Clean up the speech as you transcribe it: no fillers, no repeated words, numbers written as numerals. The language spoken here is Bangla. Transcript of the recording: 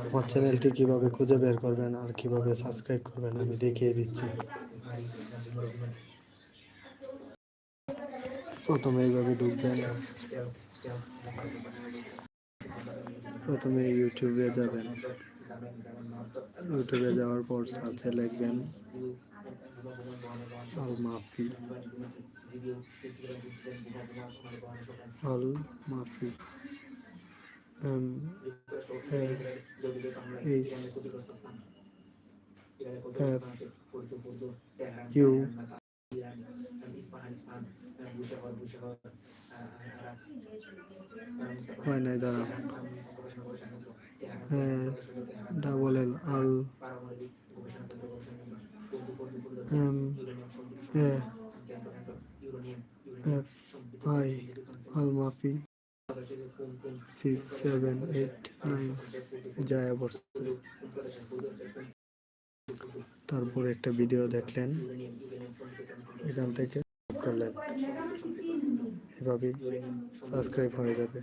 আমার চ্যানেলটি কীভাবে খুঁজে বের করবেন আর কীভাবে সাবস্ক্রাইব করবেন আমি দেখিয়ে দিচ্ছি। প্রথমে এইভাবে ঢুকবেন, প্রথমে ইউটিউবে যাবেন, ইউটিউবে যাওয়ার পর সার্চে লিখবেন আল মাফি, আল মাফি, MAHFU হয় নাই, দাঁড়ান, ডাবল এল আল MAHFI আল মাফি 6, 7, 8, 9 যায় পড়ছে। তারপর একটা ভিডিও দেখলেন, এখান থেকে করলেন, এভাবেই সাবস্ক্রাইব হয়ে যাবে।